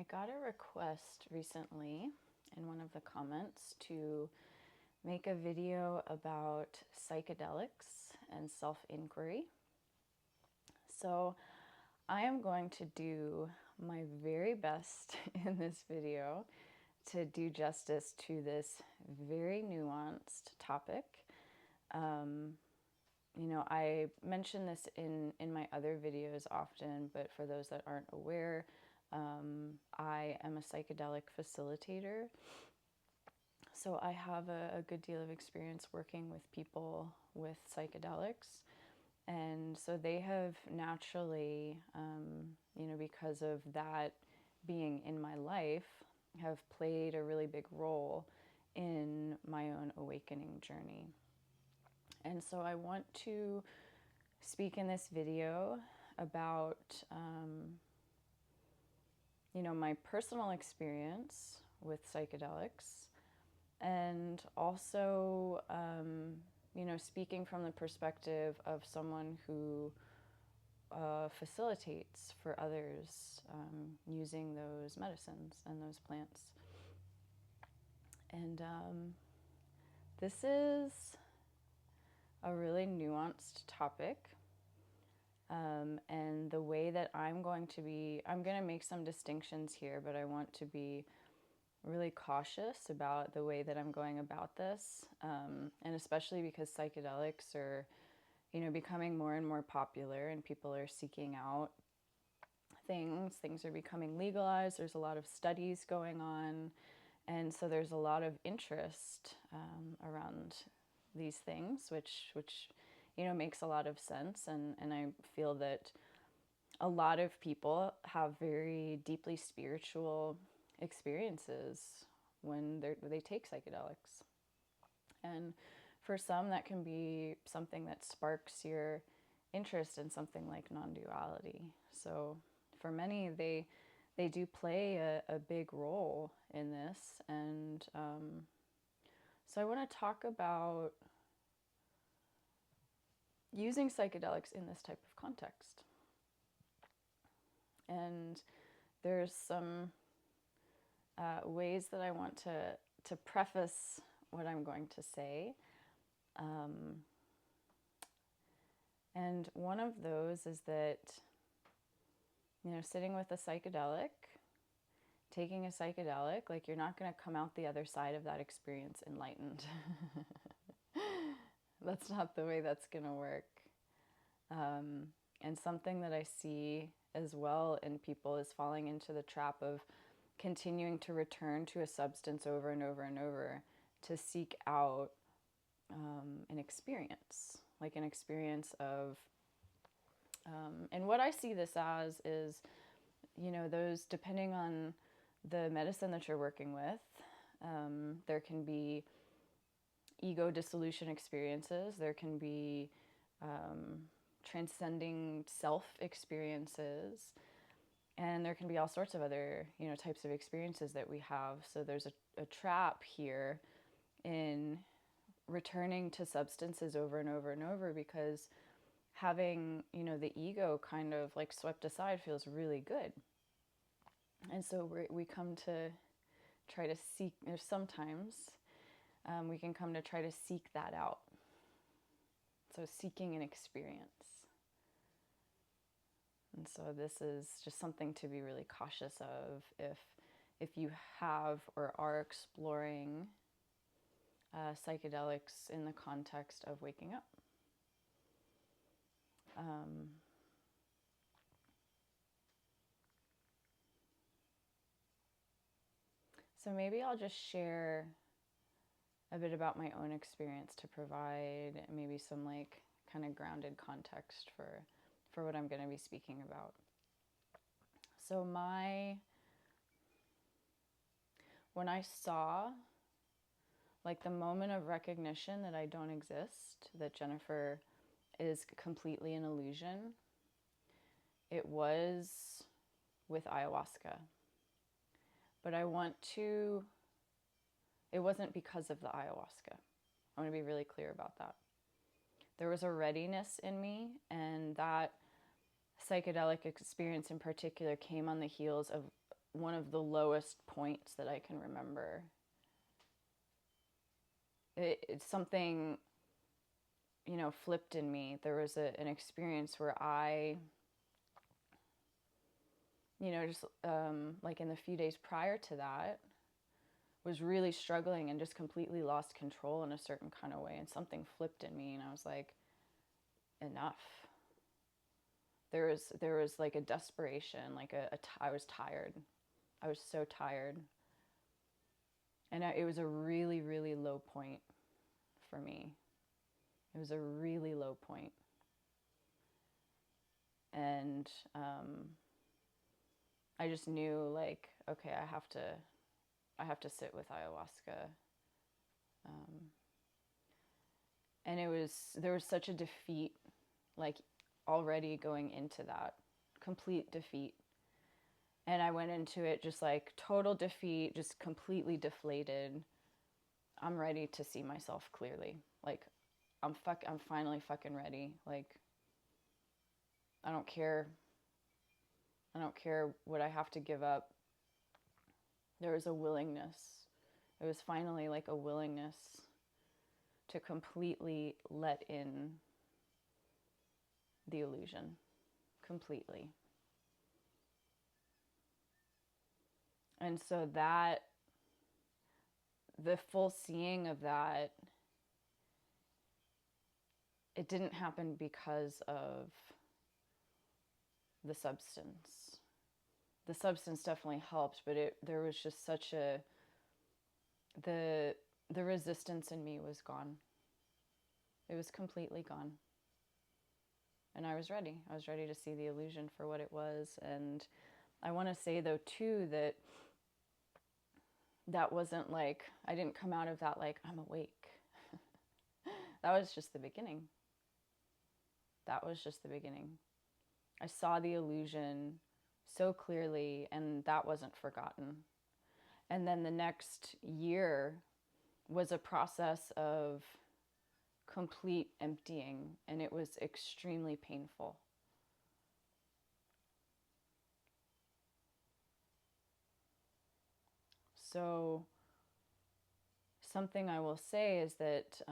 I got a request recently in one of the comments to make a video about psychedelics and self-inquiry. So I am going to do my very best in this video to do justice to this very nuanced topic. I mention this in my other videos often, but for those that aren't aware, I am a psychedelic facilitator. So I have a good deal of experience working with people with psychedelics. And so they have naturally, because of that being in my life, have played a really big role in my own awakening journey. And so I want to speak in this video about, my personal experience with psychedelics, and also, speaking from the perspective of someone who facilitates for others using those medicines and those plants. And this is a really nuanced topic. And the way that I'm going to make some distinctions here, but I want to be really cautious about the way that I'm going about this. And especially because psychedelics are, becoming more and more popular and people are seeking out things are becoming legalized. There's a lot of studies going on. And so there's a lot of interest around these things, which makes a lot of sense. And I feel that a lot of people have very deeply spiritual experiences when they take psychedelics. And for some, that can be something that sparks your interest in something like non-duality. So for many, they do play a big role in this. And so I want to talk about using psychedelics in this type of context. And there's some ways that I want to preface what I'm going to say. And one of those is that, sitting with a psychedelic, taking a psychedelic, like, you're not going to come out the other side of that experience enlightened. That's not the way that's going to work. And something that I see as well in people is falling into the trap of continuing to return to a substance over and over and over to seek out an experience, like an experience of, and what I see this as is, those, depending on the medicine that you're working with, there can be ego dissolution experiences, there can be transcending self experiences, and there can be all sorts of other, types of experiences that we have. So there's a trap here in returning to substances over and over and over, because having, the ego kind of like swept aside feels really good. And so we come to try to seek, or sometimes we can come to try to seek that out. So seeking an experience. And so this is just something to be really cautious of if you have or are exploring psychedelics in the context of waking up. So maybe I'll just share a bit about my own experience to provide maybe some like kind of grounded context for what I'm going to be speaking about. So when I saw, like, the moment of recognition that I don't exist, that Jennifer is completely an illusion, it was with ayahuasca. But it wasn't because of the ayahuasca. I want to be really clear about that. There was a readiness in me, and that psychedelic experience in particular came on the heels of one of the lowest points that I can remember. It's something, flipped in me. There was an experience where I, just like in the few days prior to that, was really struggling and just completely lost control in a certain kind of way. And something flipped in me and I was like, enough. There was like a desperation, like I was tired. I was so tired. And it was a really, really low point for me. It was a really low point. And I just knew, like, okay, I have to sit with ayahuasca. And there was such a defeat, like, already going into that, complete defeat. And I went into it just like total defeat, just completely deflated. I'm ready to see myself clearly. Like, I'm finally fucking ready. Like, I don't care. I don't care what I have to give up. There was a willingness. It was finally like a willingness to completely let in the illusion. Completely. And so that, the full seeing of that, it didn't happen because of the substance. The substance definitely helped, but there was just such the resistance in me was gone. It was completely gone. And I was ready. I was ready to see the illusion for what it was. And I want to say, though, too, that wasn't like, I didn't come out of that like, I'm awake. That was just the beginning. That was just the beginning. I saw the illusion so clearly, and that wasn't forgotten. And then the next year was a process of complete emptying, and it was extremely painful. So something I will say is that,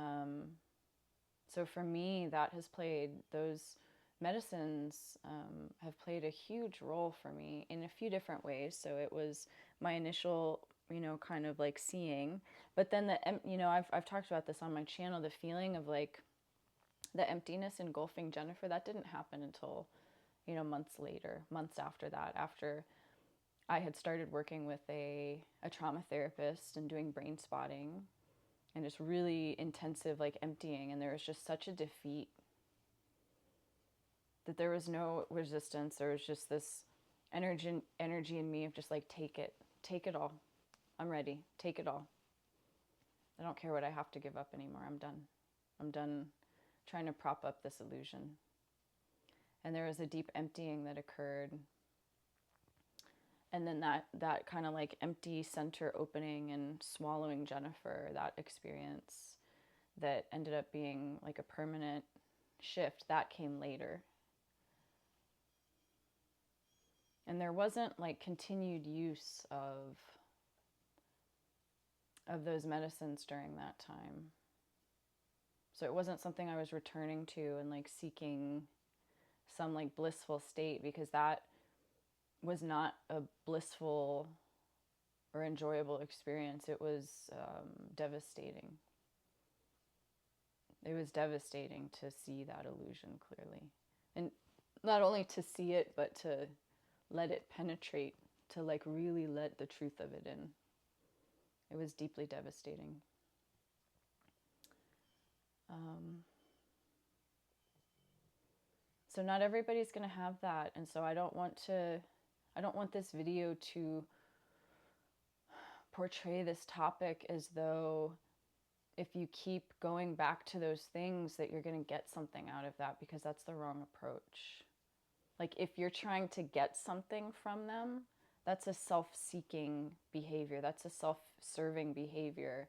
so for me, those medicines have played a huge role for me in a few different ways. So it was my initial, kind of like seeing, but then I've talked about this on my channel, the feeling of like the emptiness engulfing Jennifer, that didn't happen until, months after that, after I had started working with a trauma therapist and doing brain spotting and just really intensive like emptying. And there was just such a defeat that there was no resistance. There was just this energy in me of just like, take it all. I'm ready. Take it all. I don't care what I have to give up anymore. I'm done trying to prop up this illusion. And there was a deep emptying that occurred. And then that kind of like empty center opening and swallowing Jennifer, that experience that ended up being like a permanent shift, that came later. And there wasn't like continued use of those medicines during that time. So it wasn't something I was returning to and like seeking some like blissful state, because that was not a blissful or enjoyable experience. It was devastating. It was devastating to see that illusion clearly. And not only to see it, but to let it penetrate, to like really let the truth of it in. It was deeply devastating. So not everybody's going to have that. And so I don't want this video to portray this topic as though if you keep going back to those things that you're going to get something out of that, because that's the wrong approach. Like, if you're trying to get something from them, that's a self-seeking behavior. That's a self-serving behavior.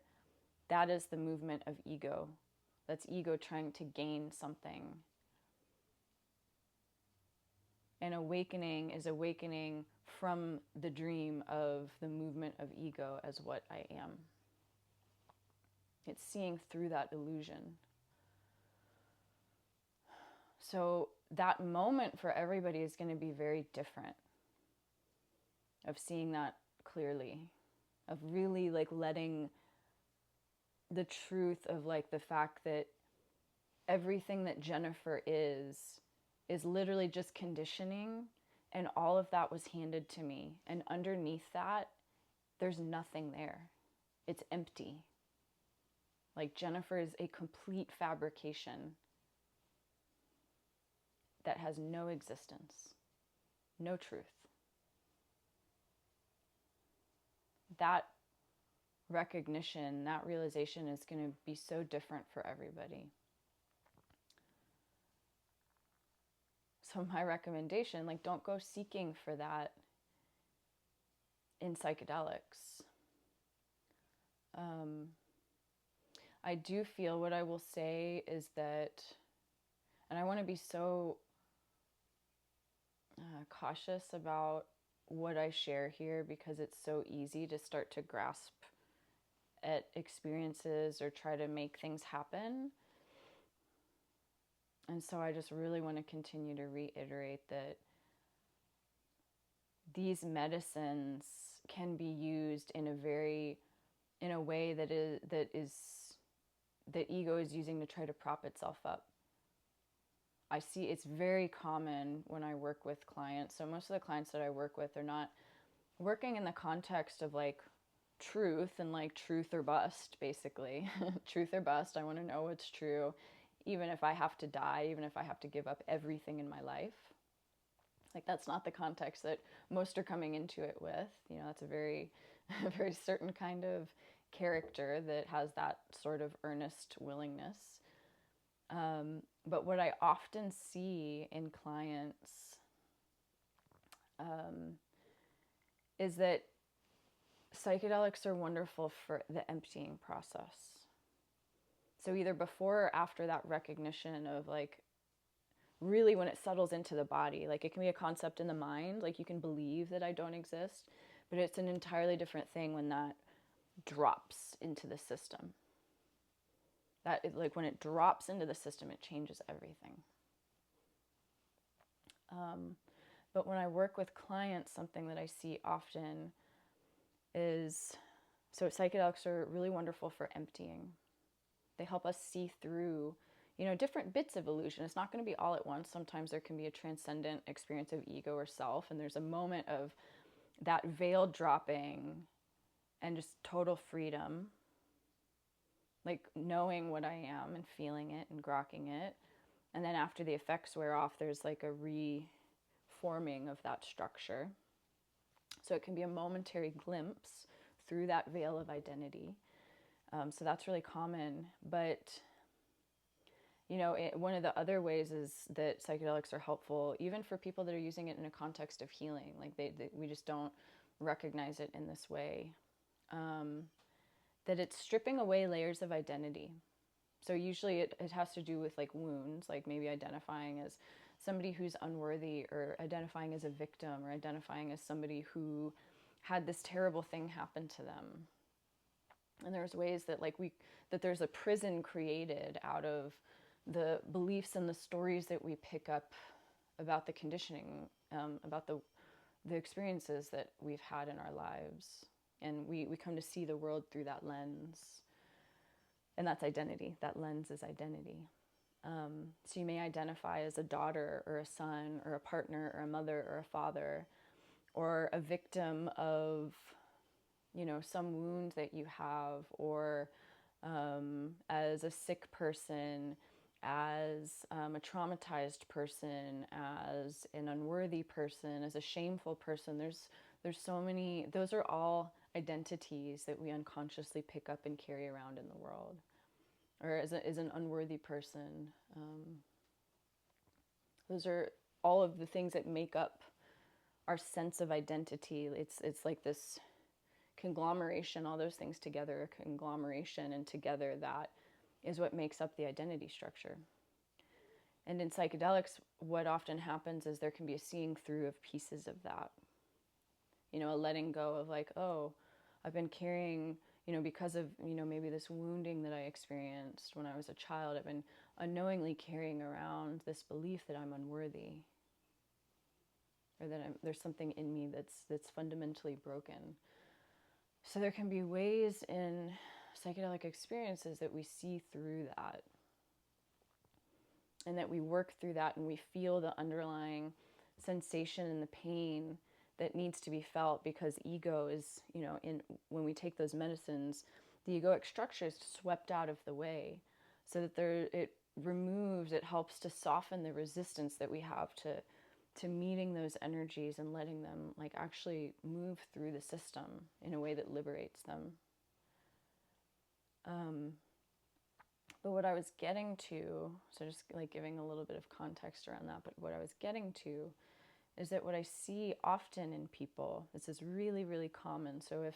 That is the movement of ego. That's ego trying to gain something. And awakening is awakening from the dream of the movement of ego as what I am. It's seeing through that illusion. So that moment for everybody is going to be very different, of seeing that clearly, of really like letting the truth of like the fact that everything that Jennifer is literally just conditioning, and all of that was handed to me, and underneath that there's nothing there. It's empty. Like Jennifer is a complete fabrication that has no existence, no truth. That recognition, that realization is going to be so different for everybody. So my recommendation, like, don't go seeking for that in psychedelics. I do feel, what I will say is that, and I want to be so cautious about what I share here, because it's so easy to start to grasp at experiences or try to make things happen. And so I just really want to continue to reiterate that these medicines can be used in a way that ego is using to try to prop itself up. I see it's very common when I work with clients. So most of the clients that I work with are not working in the context of like truth and like truth or bust, basically. Truth or bust. I want to know what's true, even if I have to die, even if I have to give up everything in my life. Like, that's not the context that most are coming into it with. You know, that's a very certain kind of character that has that sort of earnest willingness. But what I often see in clients is that psychedelics are wonderful for the emptying process. So either before or after that recognition of like, really when it settles into the body, like it can be a concept in the mind, like you can believe that I don't exist, but it's an entirely different thing when that drops into the system. That is, like when it drops into the system, it changes everything. But when I work with clients, something that I see often is, so psychedelics are really wonderful for emptying. They help us see through, you know, different bits of illusion. It's not going to be all at once. Sometimes there can be a transcendent experience of ego or self, and there's a moment of that veil dropping and just total freedom, like knowing what I am and feeling it and grokking it. And then after the effects wear off, there's like a reforming of that structure. So it can be a momentary glimpse through that veil of identity. So that's really common. But, you know, one of the other ways is that psychedelics are helpful, even for people that are using it in a context of healing. Like we just don't recognize it in this way. That it's stripping away layers of identity. So usually it has to do with like wounds, like maybe identifying as somebody who's unworthy, or identifying as a victim, or identifying as somebody who had this terrible thing happen to them. And there's ways that that there's a prison created out of the beliefs and the stories that we pick up about the conditioning, about the experiences that we've had in our lives. And we come to see the world through that lens. And that's identity. That lens is identity. So you may identify as a daughter or a son or a partner or a mother or a father, or a victim of, you know, some wound that you have, or as a sick person, as a traumatized person, as an unworthy person, as a shameful person. There's so many. Those are all identities that we unconsciously pick up and carry around in the world. Or as an unworthy person. Those are all of the things that make up our sense of identity. It's like this conglomeration, all those things together, a conglomeration, and together that is what makes up the identity structure. And in psychedelics, what often happens is there can be a seeing through of pieces of that. You know, a letting go of like, oh, I've been carrying, you know, because of, you know, maybe this wounding that I experienced when I was a child, I've been unknowingly carrying around this belief that I'm unworthy, or that there's something in me that's fundamentally broken. So there can be ways in psychedelic experiences that we see through that, and that we work through that, and we feel the underlying sensation and the pain that needs to be felt, because ego is, you know, when we take those medicines, the egoic structure is swept out of the way, so that it removes, it helps to soften the resistance that we have to meeting those energies and letting them like actually move through the system in a way that liberates them. But what I was getting to, so just like giving a little bit of context around that, but what I was getting to is that what I see often in people, this is really, really common. So if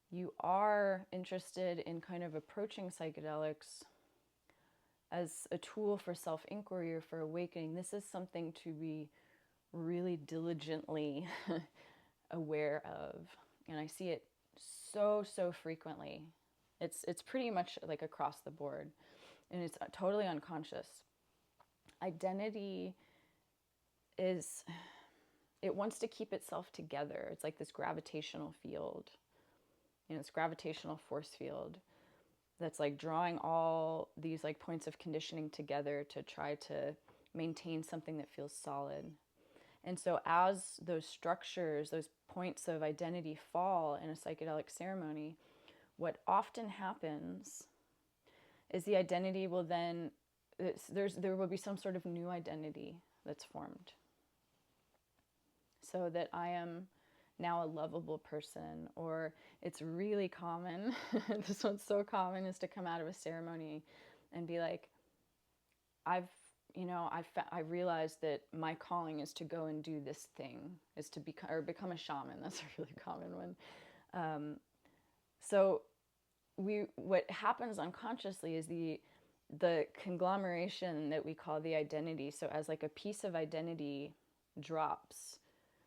you are interested in kind of approaching psychedelics as a tool for self-inquiry or for awakening, this is something to be really diligently aware of. And I see it so frequently. It's pretty much like across the board, and it's totally unconscious. Identity is, it wants to keep itself together. It's like this gravitational field, you know, this gravitational force field that's like drawing all these like points of conditioning together to try to maintain something that feels solid. And so as those structures, those points of identity fall in a psychedelic ceremony, what often happens is the identity will then, there will be some sort of new identity that's formed. So that I am now a lovable person, or it's really common, this one's so common, is to come out of a ceremony and be like, I realized that my calling is to go and do this thing, is to become a shaman. That's a really common one. So what happens unconsciously is the conglomeration that we call the identity. So as like a piece of identity drops,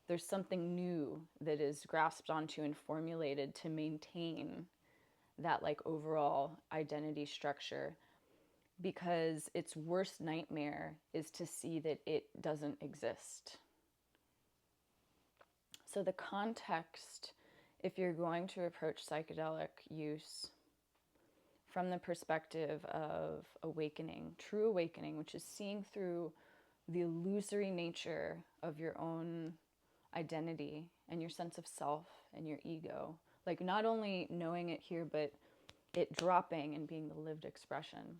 there's something new that is grasped onto and formulated to maintain that like overall identity structure. Because its worst nightmare is to see that it doesn't exist. So the context, if you're going to approach psychedelic use from the perspective of awakening, true awakening, which is seeing through the illusory nature of your own identity and your sense of self and your ego, like not only knowing it here, but it dropping and being the lived expression.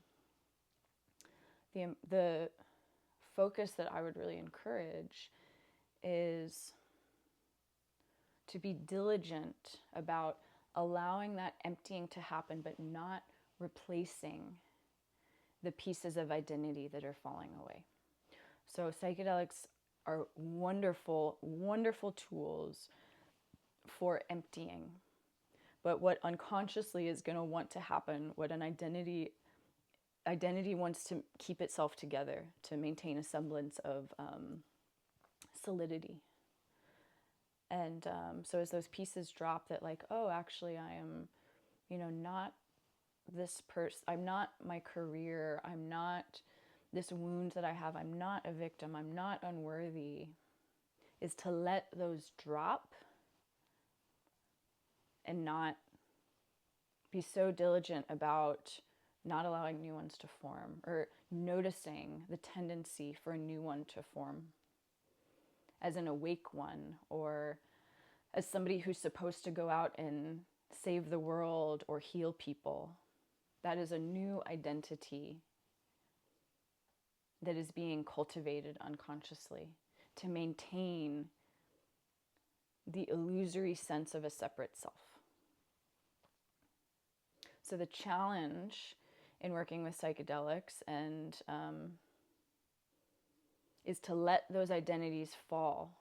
The focus that I would really encourage is to be diligent about allowing that emptying to happen, but not replacing the pieces of identity that are falling away. So psychedelics are wonderful, wonderful tools for emptying. But what unconsciously is going to want to happen, what an identity wants to keep itself together to maintain a semblance of solidity. And so as those pieces drop, that like, oh, actually I am, you know, not this person, I'm not my career, I'm not this wound that I have, I'm not a victim, I'm not unworthy, is to let those drop and not be so diligent about not allowing new ones to form, or noticing the tendency for a new one to form as an awake one, or as somebody who's supposed to go out and save the world or heal people. That is a new identity that is being cultivated unconsciously to maintain the illusory sense of a separate self. So the challenge in working with psychedelics and is to let those identities fall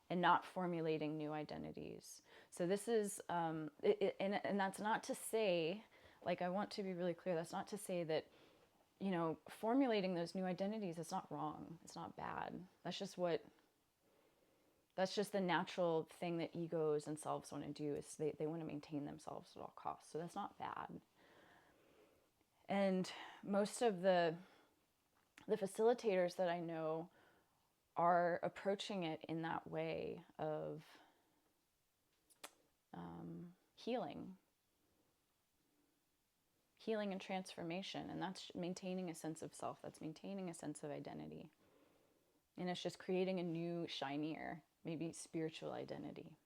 and not formulating new identities. So this is, and that's not to say, like I want to be really clear, that's not to say that formulating those new identities is not wrong. It's not bad. That's just the natural thing that egos and selves want to do, is they want to maintain themselves at all costs. So that's not bad. And most of the facilitators that I know are approaching it in that way of healing and transformation. And that's maintaining a sense of self. That's maintaining a sense of identity. And it's just creating a new, shinier, maybe spiritual identity.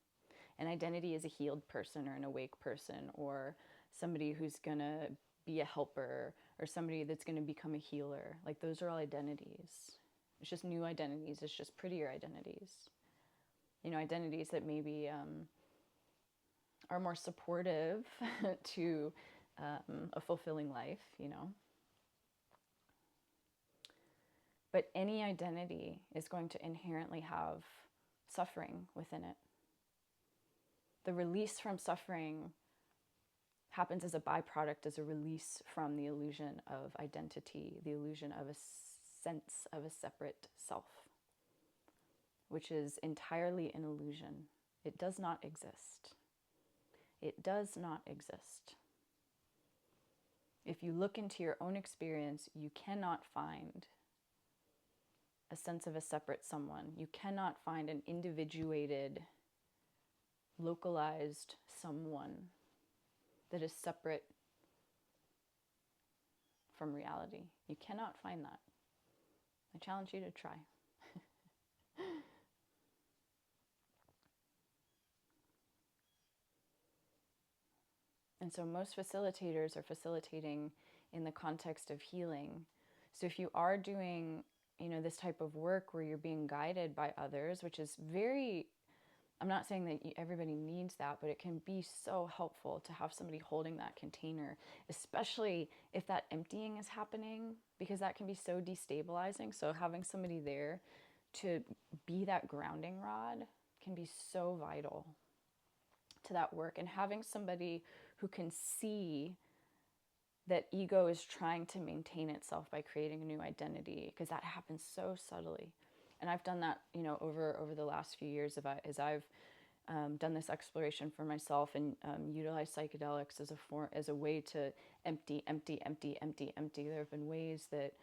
An identity as a healed person or an awake person, or somebody who's going to be a helper, or somebody that's going to become a healer. Like, those are all identities. It's just new identities. It's just prettier identities. Identities that maybe are more supportive to a fulfilling life, But any identity is going to inherently have suffering within it. The release from suffering happens as a byproduct, as a release from the illusion of identity, the illusion of a sense of a separate self, which is entirely an illusion. It does not exist. It does not exist. If you look into your own experience, you cannot find a sense of a separate someone. You cannot find an individuated, localized someone that is separate from reality. You cannot find that. I challenge you to try. And so most facilitators are facilitating in the context of healing. So if you are doing, this type of work where you're being guided by others, which is very, I'm not saying that everybody needs that, but it can be so helpful to have somebody holding that container, especially if that emptying is happening, because that can be so destabilizing. So having somebody there to be that grounding rod can be so vital to that work. And having somebody who can see that ego is trying to maintain itself by creating a new identity, because that happens so subtly. And I've done that, over the last few years as I've done this exploration for myself and utilized psychedelics as a way to empty. There have been ways that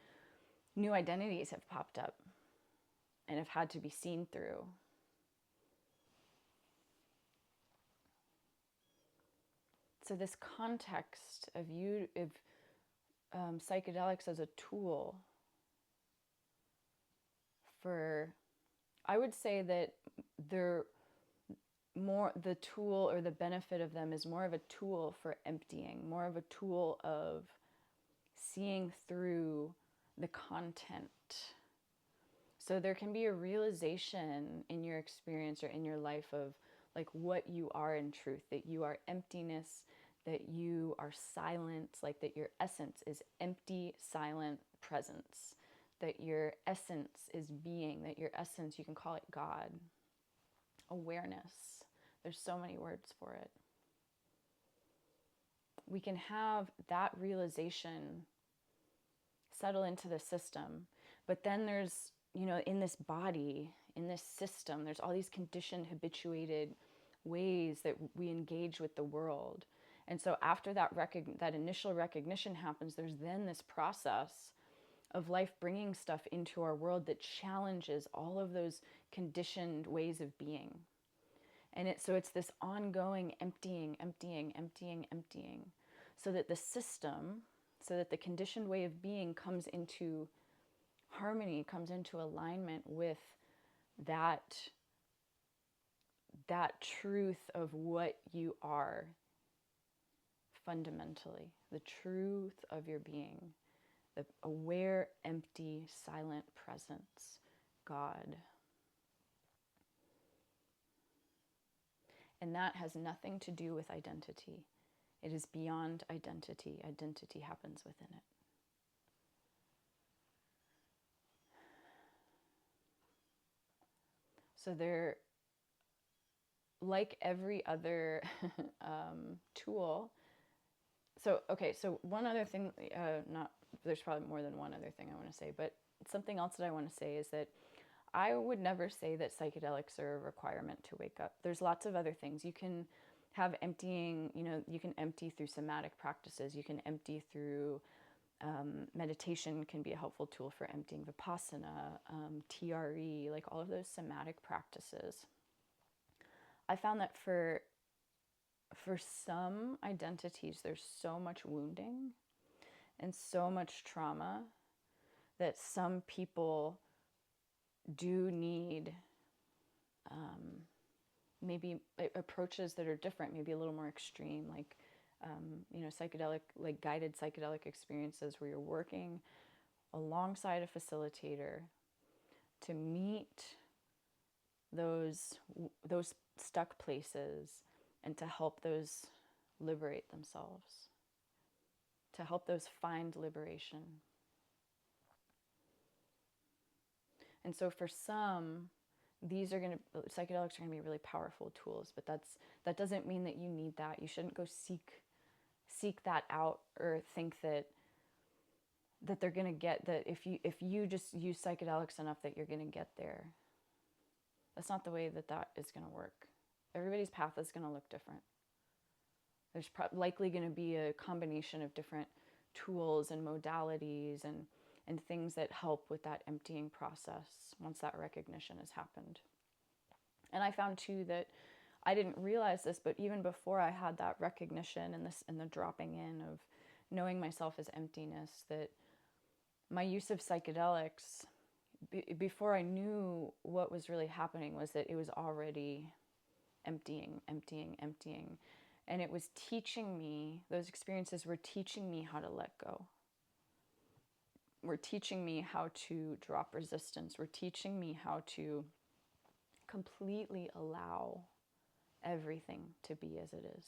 new identities have popped up and have had to be seen through. So this context of psychedelics as a tool for, I would say that the tool or the benefit of them is more of a tool for emptying, more of a tool of seeing through the content. So there can be a realization in your experience or in your life of like what you are in truth, that you are emptiness, that you are silence, like that your essence is empty, silent presence, that your essence is being, that your essence, you can call it God, awareness. There's so many words for it. We can have that realization settle into the system, but then there's, in this body, in this system, there's all these conditioned, habituated ways that we engage with the world. And so after that initial recognition happens, there's then this process of life bringing stuff into our world that challenges all of those conditioned ways of being. And so it's this ongoing emptying, so that the system, so that the conditioned way of being comes into harmony, comes into alignment with that truth of what you are fundamentally, the truth of your being, the aware, empty, silent presence, God. And that has nothing to do with identity. It is beyond identity. Identity happens within it. So they're like every other tool. So one other thing, not there's probably more than one other thing I want to say, but something else that I want to say is that I would never say that psychedelics are a requirement to wake up. There's lots of other things. You can have emptying, you can empty through somatic practices. You can empty through meditation can be a helpful tool for emptying, Vipassana, TRE, like all of those somatic practices. I found that for some identities, there's so much wounding and so much trauma that some people do need maybe approaches that are different, maybe a little more extreme, like psychedelic, like guided psychedelic experiences where you're working alongside a facilitator to meet those stuck places and to help those liberate themselves, to help those find liberation. And so for some, psychedelics are going to be really powerful tools, but that doesn't mean that you need that. You shouldn't go seek that out or think that they're going to get that if you just use psychedelics enough that you're going to get there. That's not the way that is going to work. Everybody's path is going to look different. There's likely going to be a combination of different tools and modalities and things that help with that emptying process once that recognition has happened. And I found too that I didn't realize this, but even before I had that recognition and the dropping in of knowing myself as emptiness, that my use of psychedelics, before I knew what was really happening, was that it was already emptying. And it was teaching me, those experiences were teaching me how to let go. Were teaching me how to drop resistance. Were teaching me how to completely allow everything to be as it is.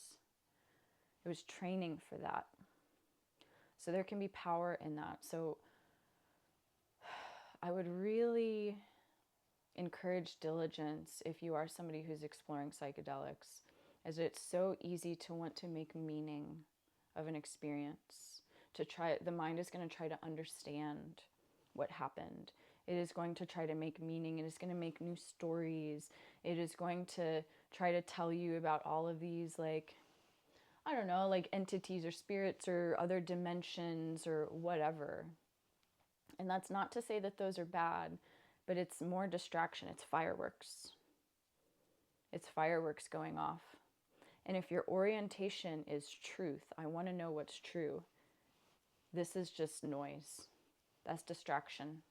It was training for that. So there can be power in that. So I would really encourage diligence if you are somebody who's exploring psychedelics, as it's so easy to want to make meaning of an experience. The mind is going to try to understand what happened. It is going to try to make meaning. It is going to make new stories. It is going to try to tell you about all of these, like entities or spirits or other dimensions or whatever. And that's not to say that those are bad, but it's more distraction. It's fireworks. It's fireworks going off. And if your orientation is truth, I want to know what's true, this is just noise. That's distraction.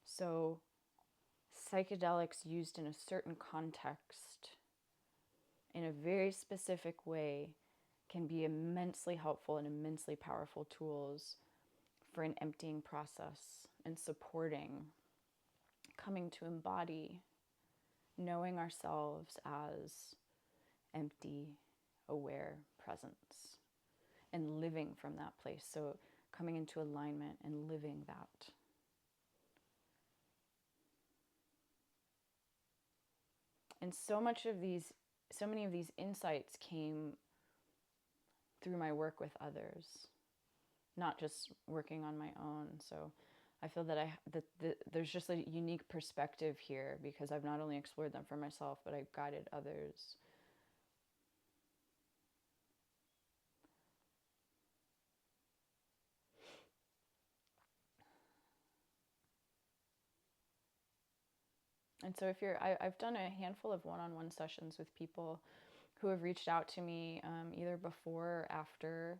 So psychedelics used in a certain context, in a very specific way, can be immensely helpful and immensely powerful tools for an emptying process and supporting, coming to embody, knowing ourselves as empty, aware presence and living from that place. So coming into alignment and living that. And so many of these insights came through my work with others, not just working on my own. So I feel that there's just a unique perspective here because I've not only explored them for myself, but I've guided others. And so I've done a handful of one-on-one sessions with people who have reached out to me either before or after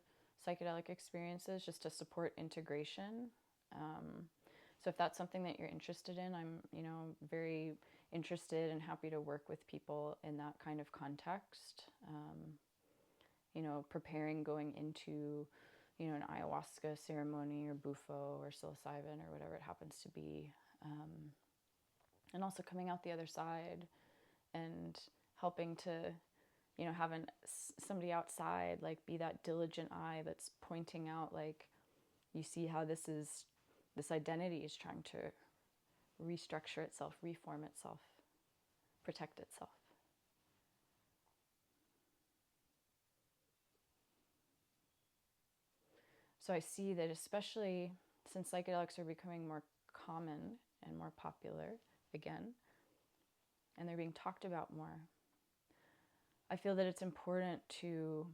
psychedelic experiences just to support integration. So if that's something that you're interested in, I'm very interested and happy to work with people in that kind of context. Preparing going into an ayahuasca ceremony or bufo or psilocybin or whatever it happens to be. And also coming out the other side and helping to, have somebody outside, like be that diligent eye that's pointing out, like, you see how this identity is trying to restructure itself, reform itself, protect itself. So I see that, especially since psychedelics are becoming more common and more popular again, and they're being talked about more, I feel that it's important to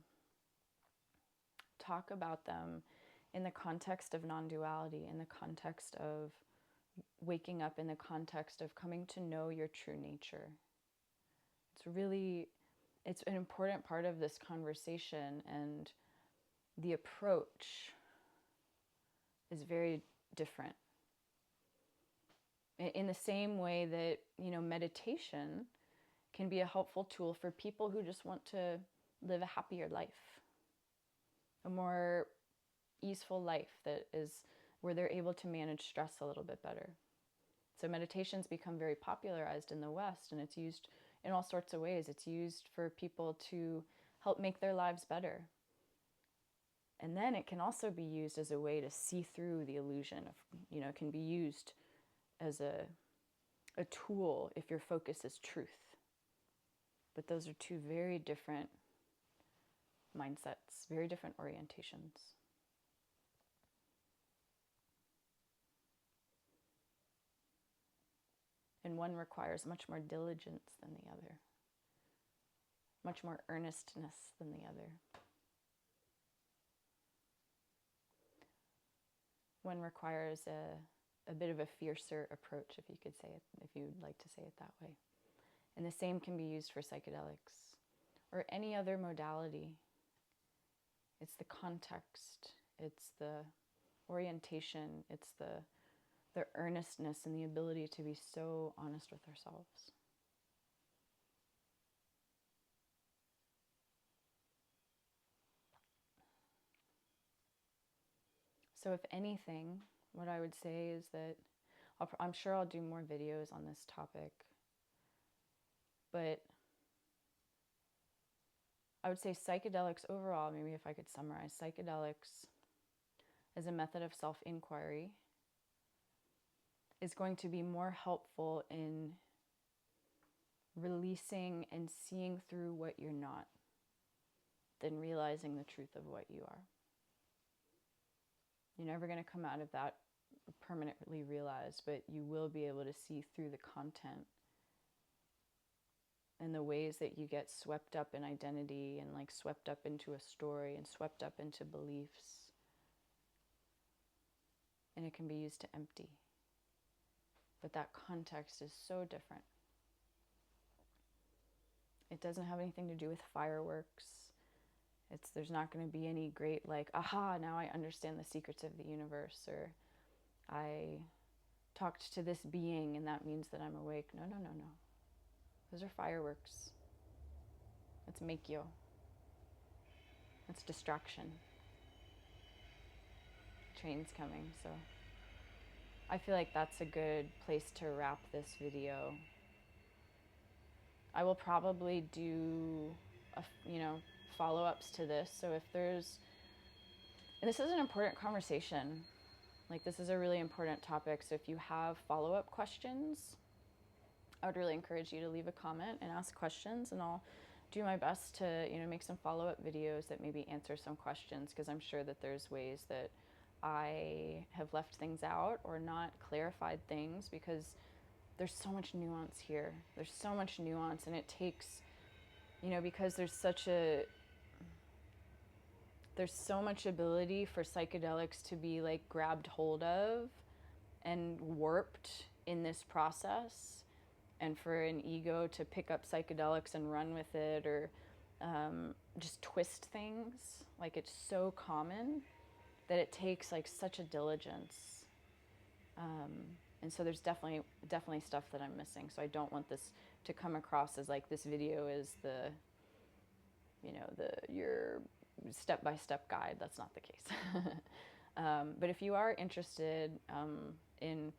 talk about them in the context of non-duality, in the context of waking up, in the context of coming to know your true nature. It's an important part of this conversation, and the approach is very different. In the same way that, meditation can be a helpful tool for people who just want to live a happier life, a more easeful life that is where they're able to manage stress a little bit better. So meditation's become very popularized in the West, and it's used in all sorts of ways. It's used for people to help make their lives better. And then it can also be used as a way to see through the illusion of, it can be used as a tool if your focus is truth. But those are two very different mindsets, very different orientations. And one requires much more diligence than the other, much more earnestness than the other. One requires a bit of a fiercer approach, if you could say it, if you'd like to say it that way. And the same can be used for psychedelics or any other modality. It's the context, it's the orientation, it's the earnestness and the ability to be so honest with ourselves. So if anything, what I would say is that I'm sure I'll do more videos on this topic, but I would say psychedelics overall, maybe if I could summarize, psychedelics as a method of self-inquiry is going to be more helpful in releasing and seeing through what you're not than realizing the truth of what you are. You're never going to come out of that permanently realized, but you will be able to see through the content and the ways that you get swept up in identity and like swept up into a story and swept up into beliefs. And it can be used to empty. But that context is so different. It doesn't have anything to do with fireworks. There's not going to be any great like, aha, now I understand the secrets of the universe, or I talked to this being and that means that I'm awake. No. Those are fireworks. That's Meikyo. That's distraction. Train's coming, so I feel like that's a good place to wrap this video. I will probably do follow-ups to this, so if there's, and this is an important conversation, like this is a really important topic, so if you have follow-up questions, I would really encourage you to leave a comment and ask questions, and I'll do my best to make some follow-up videos that maybe answer some questions, because I'm sure that there's ways that I have left things out or not clarified things, because there's so much nuance here. There's so much nuance, and it takes, because there's so much ability for psychedelics to be like grabbed hold of and warped in this process, and for an ego to pick up psychedelics and run with it, or just twist things. Like, it's so common that it takes like such a diligence. And so there's definitely stuff that I'm missing. So I don't want this to come across as like this video is your step-by-step guide. That's not the case. But if you are interested in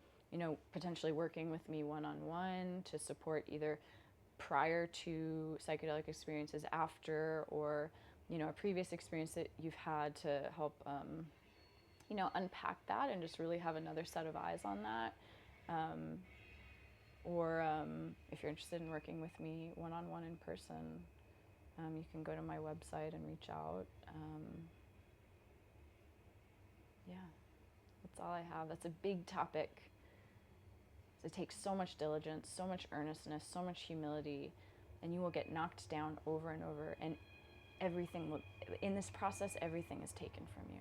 potentially working with me one-on-one to support either prior to psychedelic experiences, after, or a previous experience that you've had to help unpack that and just really have another set of eyes on that, or if you're interested in working with me one-on-one in person, you can go to my website and reach out. Yeah, that's all I have. That's a big topic. It takes so much diligence, so much earnestness, so much humility, and you will get knocked down over and over, and everything will, in this process, everything is taken from you.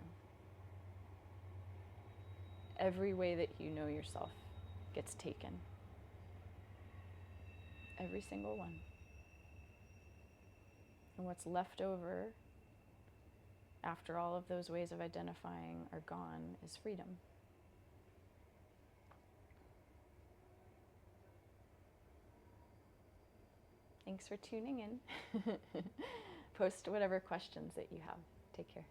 Every way that you know yourself gets taken. Every single one. And what's left over after all of those ways of identifying are gone is freedom. Thanks for tuning in. Post whatever questions that you have. Take care.